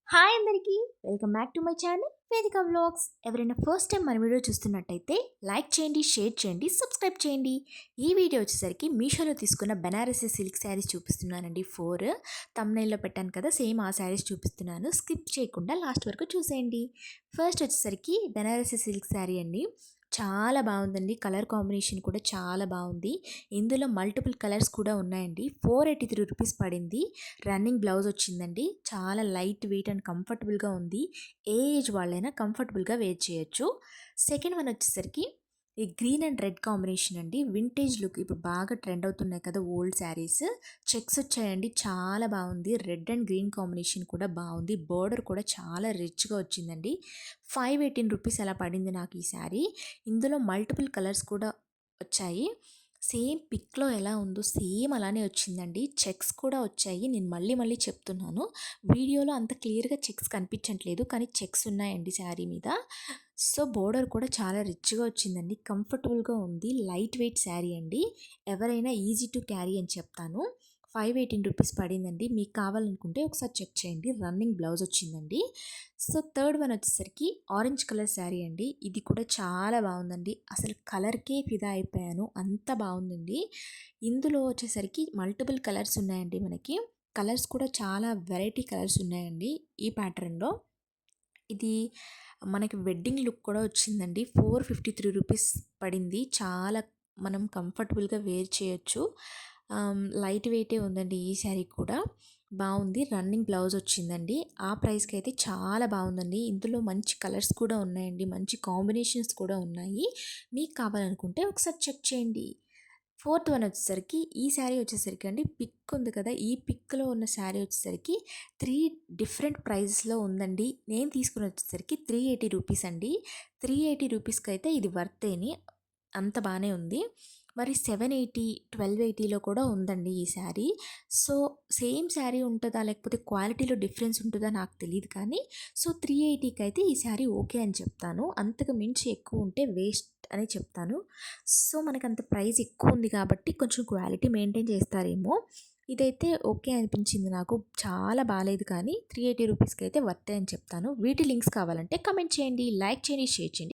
Hi అందరికీ, welcome back to my channel వేదిక vlogs. ఎవరైనా ఫస్ట్ టైం మన వీడియో చూస్తున్నట్టయితే లైక్ చేయండి, షేర్ చేయండి, సబ్స్క్రైబ్ చేయండి. ఈ వీడియో వచ్చేసరికి మీషోలో తీసుకున్న బెనారసీ సిల్క్ శారీస్ చూపిస్తున్నానండి. 4 తమ్నైల్లో పెట్టాను కదా, సేమ్ ఆ శారీస్ చూపిస్తున్నాను. స్కిప్ చేయకుండా లాస్ట్ వరకు చూసేయండి. ఫస్ట్ వచ్చేసరికి బెనారసీ సిల్క్ శారీ అండి. చాలా బాగుందండి. కలర్ కాంబినేషన్ కూడా చాలా బాగుంది. ఇందులో మల్టిపుల్ కలర్స్ కూడా ఉన్నాయండి. 483 రూపీస్ పడింది. రన్నింగ్ బ్లౌజ్ వచ్చిందండి. చాలా లైట్ వెయిట్ అండ్ కంఫర్టబుల్గా ఉంది. ఏ ఏజ్ వాళ్ళైనా కంఫర్టబుల్గా వేర్ చేయొచ్చు. సెకండ్ వన్ వచ్చేసరికి ఈ గ్రీన్ అండ్ రెడ్ కాంబినేషన్ అండి. వింటేజ్ లుక్ ఇప్పుడు బాగా ట్రెండ్ అవుతున్నాయి కదా ఓల్డ్ శారీస్. చెక్స్ వచ్చాయండి, చాలా బాగుంది. రెడ్ అండ్ గ్రీన్ కాంబినేషన్ కూడా బాగుంది. బోర్డర్ కూడా చాలా రిచ్గా వచ్చిందండి. 518 రూపీస్ అలా పడింది నాకు ఈ శారీ. ఇందులో మల్టిపుల్ కలర్స్ కూడా వచ్చాయి. సేమ్ పిక్లో ఎలా ఉందో సేమ్ అలానే వచ్చిందండి. చెక్స్ కూడా వచ్చాయి. నేను మళ్ళీ మళ్ళీ చెప్తున్నాను, వీడియోలో అంత క్లియర్గా చెక్స్ కనిపించట్లేదు, కానీ చెక్స్ ఉన్నాయండి శారీ మీద. సో బోర్డర్ కూడా చాలా రిచ్గా వచ్చిందండి. కంఫర్టబుల్గా ఉంది. లైట్ వెయిట్ శారీ అండి. ఎవరైనా ఈజీ టు క్యారీ అని చెప్తాను. 518 రూపీస్ పడిందండి. మీకు కావాలనుకుంటే ఒకసారి చెక్ చేయండి. రన్నింగ్ బ్లౌజ్ వచ్చిందండి. సో థర్డ్ వన్ వచ్చేసరికి ఆరెంజ్ కలర్ శారీ అండి. ఇది కూడా చాలా బాగుందండి. అసలు కలర్కే ఫిదా అయిపోయాను, అంత బాగుందండి. ఇందులో వచ్చేసరికి మల్టిపుల్ కలర్స్ ఉన్నాయండి. మనకి కలర్స్ కూడా చాలా వెరైటీ కలర్స్ ఉన్నాయండి ఈ ప్యాటర్న్లో. ఇది మనకి వెడ్డింగ్ లుక్ కూడా వచ్చిందండి. 453 రూపీస్ పడింది. చాలా మనం కంఫర్టబుల్గా వేర్ చేయొచ్చు. లైట్ వెయిటే ఉందండి ఈ శారీ కూడా. బాగుంది. రన్నింగ్ బ్లౌజ్ వచ్చిందండి. ఆ ప్రైస్కి అయితే చాలా బాగుందండి. ఇందులో మంచి కలర్స్ కూడా ఉన్నాయండి, మంచి కాంబినేషన్స్ కూడా ఉన్నాయి. మీకు కావాలనుకుంటే ఒకసారి చెక్ చేయండి. ఫోర్త్ వన్ వచ్చేసరికి ఈ శారీ వచ్చేసరికి అండి, పిక్ ఉంది కదా, ఈ పిక్లో ఉన్న శారీ వచ్చేసరికి 3 డిఫరెంట్ ప్రైజెస్లో ఉందండి. నేను తీసుకుని వచ్చేసరికి 380 రూపీస్ అండి. 380 రూపీస్కి అయితే ఇది వర్తేని, అంత బాగానే ఉంది. మరి 780, 1280లో కూడా ఉందండి ఈ శారీ. సో సేమ్ శారీ ఉంటుందా లేకపోతే క్వాలిటీలో డిఫరెన్స్ ఉంటుందా నాకు తెలియదు, కానీ సో 380కి అయితే ఈ శారీ ఓకే అని చెప్తాను. అంతకు మించి ఎక్కువ ఉంటే వేస్ట్ అని చెప్తాను. సో మనకు అంత ప్రైస్ ఎక్కువ ఉంది కాబట్టి కొంచెం క్వాలిటీ మెయింటైన్ చేస్తారేమో. ఇదైతే ఓకే అనిపించింది నాకు. చాలా బాగాలేదు, కానీ 380 రూపీస్కి అయితే వర్తే అని చెప్తాను. వీటి లింక్స్ కావాలంటే కమెంట్ చేయండి, లైక్ చేయండి, షేర్ చేయండి.